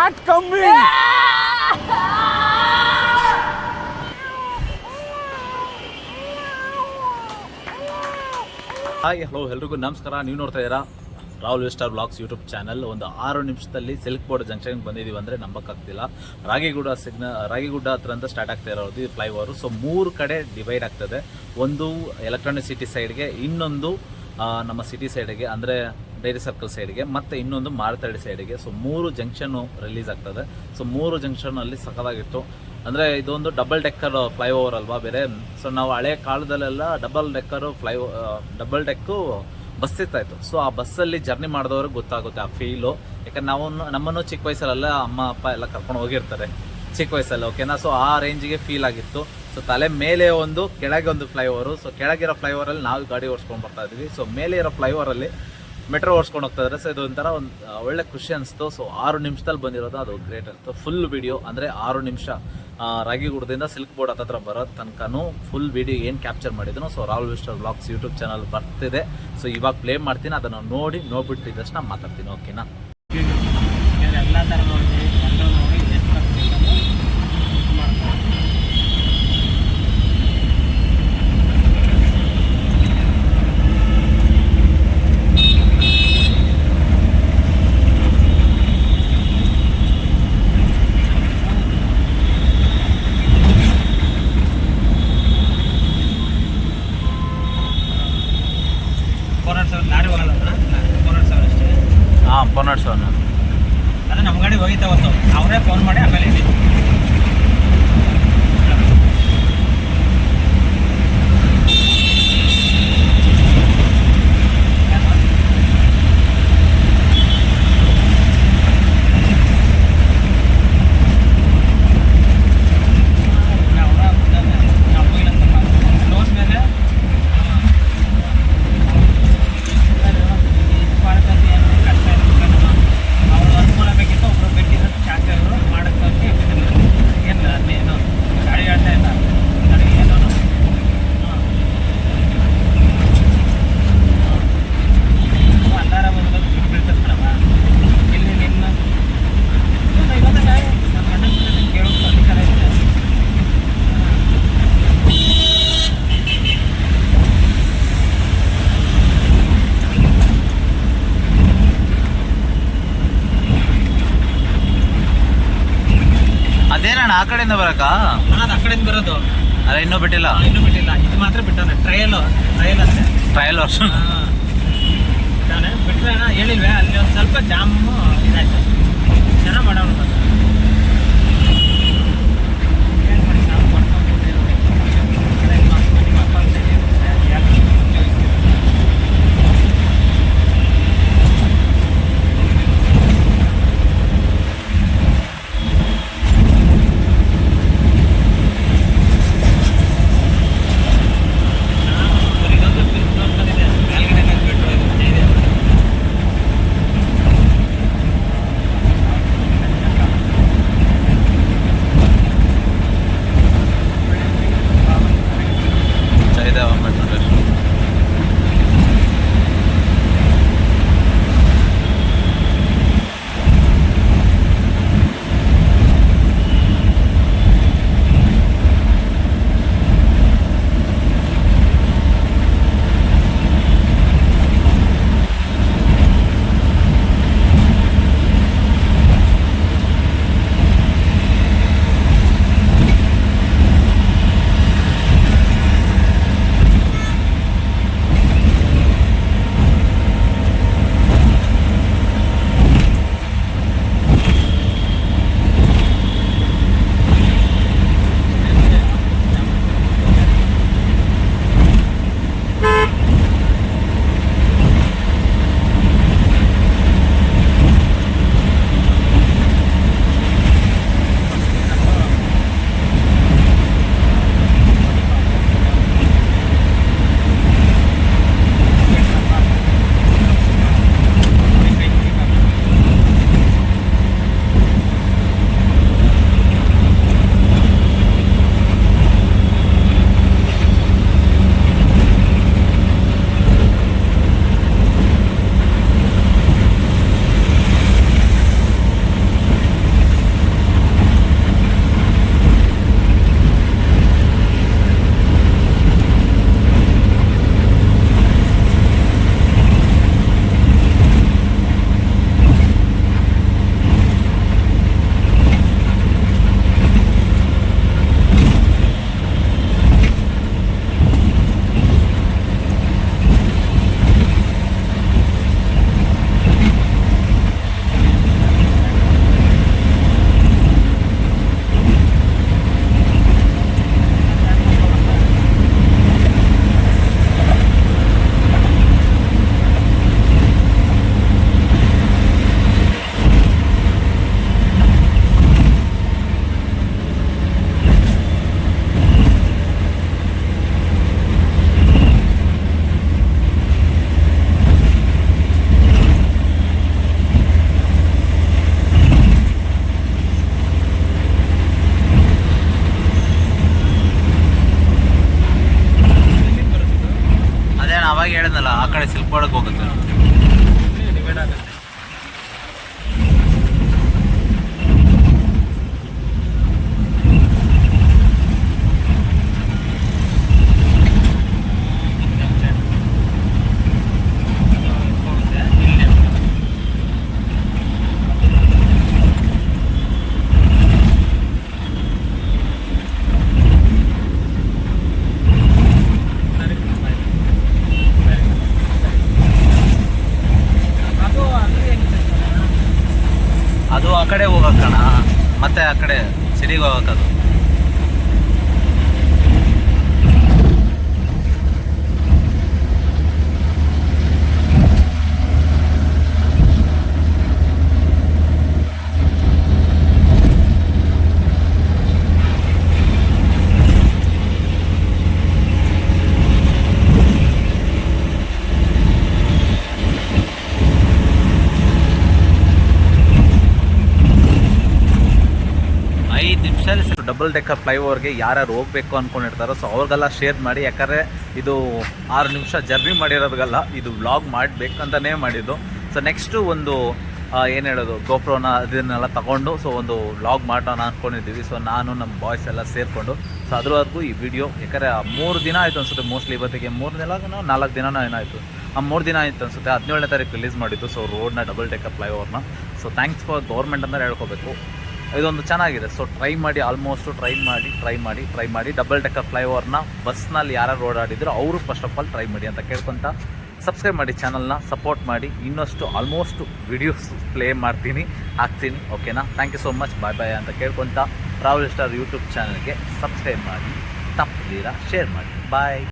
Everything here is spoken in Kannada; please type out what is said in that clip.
not coming. ಹಾಯ್ ಹಲೋ ಎಲ್ರಿಗೂ ನಮಸ್ಕಾರ. ನೀವು ನೋಡ್ತಾ ಇದ್ದೀರಾ Rahul Vistar blogs YouTube channel. ಒಂದು 6 ನಿಮಿಷದಲ್ಲಿ ಸಿಲ್ಕ್ ಬೋರ್ಡ್ ಜಂಕ್ಷನ್ಗೆ ಬಂದಿದ್ದೀವಿ ಅಂದರೆ ನಂಬಕ್ಕಾಗ್ತಿಲ್ಲ. ರಾಗಿಗುಡ್ಡ ಹತ್ರ ಅಂತ ಸ್ಟಾರ್ಟ್ ಆಗ್ತಾ ಇರೋದು ಈ ಫ್ಲೈಓವರು. ಸೊ 3 ಕಡೆ ಡಿವೈಡ್ ಆಗ್ತದೆ. ಒಂದು ಎಲೆಕ್ಟ್ರಾನಿಕ್ ಸಿಟಿ ಸೈಡ್ಗೆ, ಇನ್ನೊಂದು ನಮ್ಮ ಸಿಟಿ ಸೈಡ್ಗೆ ಅಂದರೆ ಡೈರಿ ಸರ್ಕಲ್ ಸೈಡ್ಗೆ, ಮತ್ತು ಇನ್ನೊಂದು ಮಾರತಳ್ಳಿ ಸೈಡ್ಗೆ. ಸೊ 3 ಜಂಕ್ಷನ್ನು ರಿಲೀಸ್ ಆಗ್ತದೆ. ಸೊ 3 ಜಂಕ್ಷನಲ್ಲಿ ಸಖತ್ತಾಗಿತ್ತು. ಅಂದರೆ ಇದೊಂದು ಡಬಲ್ ಡೆಕ್ಕರ್ ಫ್ಲೈಓವರ್ ಅಲ್ವಾ ಬೇರೆ. ಸೊ ನಾವು ಹಳೆ ಕಾಲದಲ್ಲೆಲ್ಲ ಡಬಲ್ ಡೆಕ್ಕು ಬಸ್ ಇರ್ತಾಯಿತ್ತು. ಸೊ ಆ ಬಸ್ಸಲ್ಲಿ ಜರ್ನಿ ಮಾಡಿದವ್ರಿಗೆ ಗೊತ್ತಾಗುತ್ತೆ ಆ ಫೀಲು. ಯಾಕಂದ್ರೆ ನಮ್ಮನ್ನು ಚಿಕ್ಕ ವಯಸ್ಸಲ್ಲೆಲ್ಲ ಅಮ್ಮ ಅಪ್ಪ ಎಲ್ಲ ಕರ್ಕೊಂಡು ಹೋಗಿರ್ತಾರೆ ಚಿಕ್ಕ ವಯಸ್ಸಲ್ಲಿ, ಓಕೆನಾ. ಸೊ ಆ ರೇಂಜಿಗೆ ಫೀಲ್ ಆಗಿತ್ತು. ಸೊ ತಲೆ ಮೇಲೆ ಒಂದು, ಕೆಳಗೆ ಒಂದು ಫ್ಲೈಓವರು. ಸೊ ಕೆಳಗಿರೋ ಫ್ಲೈಓವರಲ್ಲಿ ನಾವು ಗಾಡಿ ಓಡಿಸ್ಕೊಂಡು ಬರ್ತಾ ಇದ್ವಿ. ಸೊ ಮೇಲೆ ಇರೋ ಫ್ಲೈಓವರಲ್ಲಿ ಮೆಟ್ರೋ ಓಡಿಸ್ಕೊಂಡು ಹೋಗ್ತಾ ಇದ್ದಾರೆ. ಸೊ ಇದೊಂಥರ ಒಂದು ಒಳ್ಳೆ ಖುಷಿ ಅನಿಸ್ತು. ಸೊ 6 ನಿಮಿಷದಲ್ಲಿ ಬಂದಿರೋದು ಅದು ಗ್ರೇಟ್ ಅನಿಸ್ತು. ಫುಲ್ ವಿಡಿಯೋ ಅಂದರೆ 6 ನಿಮಿಷ ರಾಗಿಗುಡದಿಂದ ಸಿಲ್ಕ್ ಬೋರ್ಡ್ ಹತ್ರ ಬರೋ ತನಕನೂ ಫುಲ್ ವಿಡಿಯೋ ಏನು ಕ್ಯಾಪ್ಚರ್ ಮಾಡಿದ್ರು. So Rahul Vistar blogs YouTube channel ಬರ್ತಿದೆ. ಸೊ ಇವಾಗ ಪ್ಲೇ ಮಾಡ್ತೀನಿ, ಅದನ್ನು ನೋಡ್ಬಿಟ್ಟಿದ್ದಷ್ಟು ನಾನು ಮಾತಾಡ್ತೀನಿ, ಓಕೆನಾ. ಎಲ್ಲ ಥರ ನೋಡಿ ಪೊನ್ನಟ್ಸವನ್ನ ಅದೇ ನಮ್ಮ ಗಾಡಿ ಹೋಗಿದ್ದೆ ಒಂದು, ಅವರೇ ಫೋನ್ ಮಾಡಿ ಆಮೇಲೆ ಇಲ್ಲಿ ಆ ಕಡೆಯಿಂದ ಬರಕ್ಕ. ಅದು ಆ ಕಡೆಯಿಂದ ಬರೋದು. ಅದೇ ಇನ್ನೂ ಬಿಟ್ಟಿಲ್ಲ. ಇದು ಮಾತ್ರ ಬಿಟ್ಟಾನೆ. ಟ್ರಯಲ್ ಅಷ್ಟೇ. ಟ್ರಯಲ್ ವರ್ಷ ಬಿಟ್ಟಾನೆ. ಬಿಟ್ಟರೆ ಹೇಳಿಲ್ವೇ ಅಲ್ಲಿ ಒಂದು ಸ್ವಲ್ಪ ಜಾಮು ಇದಾಯ್ತು. ಚೆನ್ನಾಗಿ ಮಾಡೋಣ ಏನು ಮಾಡಿ ನಾವು ಅವಾಗ ಹೇಳಿದ್ನಲ್ಲ ಆ ಕಡೆ ಸಿಲ್ಕ್ ಬೋರ್ಡ್ಗೆ ಹೋಗುತ್ತೆ. ಡಿವೈಡ್ ಆಗುತ್ತೆ. ಅದು ಆ ಕಡೆ ಹೋಗಕ್ಕಣ, ಮತ್ತೆ ಆ ಕಡೆ ಸಿಟಿಗೆ ಹೋಗಕ್ಕದು. ಡಬಲ್ ಡೆಕ್ಕರ್ ಫ್ಲೈಓವರ್ಗೆ ಯಾರ್ಯಾರು ಹೋಗಬೇಕು ಅಂದ್ಕೊಂಡಿರ್ತಾರೋ ಸೊ ಅವ್ರಿಗೆಲ್ಲ ಶೇರ್ ಮಾಡಿ. ಯಾಕಂದರೆ ಇದು 6 ನಿಮಿಷ ಜರ್ನಿ ಮಾಡಿರೋರಿಗೆಲ್ಲ ಇದು ವ್ಲಾಗ್ ಮಾಡಬೇಕಂತಲೇ ಮಾಡಿದ್ದು. ಸೊ ನೆಕ್ಸ್ಟು ಒಂದು ಏನು ಹೇಳೋದು, ಗೋಪ್ರೋನ ಅದನ್ನೆಲ್ಲ ತಗೊಂಡು ಸೊ ಒಂದು ವ್ಲಾಗ್ ಮಾಡೋಣ ಅಂದ್ಕೊಂಡಿದ್ದೀವಿ. ಸೊ ನಾನು ನಮ್ಮ ಬಾಯ್ಸ್ ಎಲ್ಲ ಸೇರಿಕೊಂಡು ಸೊ ಅದ್ರವರೆಗೂ ಈ ವಿಡಿಯೋ, ಯಾಕಂದರೆ 3 ದಿನ ಆಯಿತು ಅನಿಸುತ್ತೆ ಮೋಸ್ಟ್ಲಿ. ಇವತ್ತಿಗೆ 3 ದಿನ 4 ದಿನನೋ ಏನಾಯಿತು, 3 ದಿನ ಆಯಿತು ಅನಿಸುತ್ತೆ. 17ನೇ ತಾರೀಕು ರಿಲೀಸ್ ಮಾಡಿದ್ದು ಸೊ ರೋಡ್ನ ಡಬಲ್ ಡೆಕ್ಕರ್ ಫ್ಲೈಓವರ್ನ. ಸೊ ಥ್ಯಾಂಕ್ಸ್ ಫಾರ್ ಗೌರ್ಮೆಂಟ್ ಅಂತ ಹೇಳ್ಕೋಬೇಕು. ಇದೊಂದು ಚೆನ್ನಾಗಿದೆ. ಸೊ ಟ್ರೈ ಮಾಡಿ, ಆಲ್ಮೋಸ್ಟು ಟ್ರೈ ಮಾಡಿ ಡಬಲ್ ಡೆಕ್ಕರ್ ಫ್ಲೈಓವರ್ನ ಬಸ್ನಲ್ಲಿ ಯಾರು ಓಡಾಡಿದ್ರು ಅವರು ಫಸ್ಟ್ ಆಫ್ ಆಲ್ ಟ್ರೈ ಮಾಡಿ ಅಂತ ಕೇಳ್ಕೊತ ಸಬ್ಸ್ಕ್ರೈಬ್ ಮಾಡಿ, ಚಾನಲ್ನ ಸಪೋರ್ಟ್ ಮಾಡಿ. ಇನ್ನಷ್ಟು ಆಲ್ಮೋಸ್ಟ್ ವಿಡಿಯೋಸ್ ಪ್ಲೇ ಮಾಡ್ತೀನಿ, ಹಾಕ್ತೀನಿ. ಓಕೆನಾ? ಥ್ಯಾಂಕ್ ಯು ಸೋ ಮಚ್, ಬಾಯ್ ಅಂತ ಕೇಳ್ಕೊತ ಟ್ರಾವೆಲ್ ಸ್ಟಾರ್ ಯೂಟ್ಯೂಬ್ ಚಾನಲ್ಗೆ ಸಬ್ಸ್ಕ್ರೈಬ್ ಮಾಡಿ, ತಪ್ಪದಿರ ಶೇರ್ ಮಾಡಿ. ಬಾಯ್.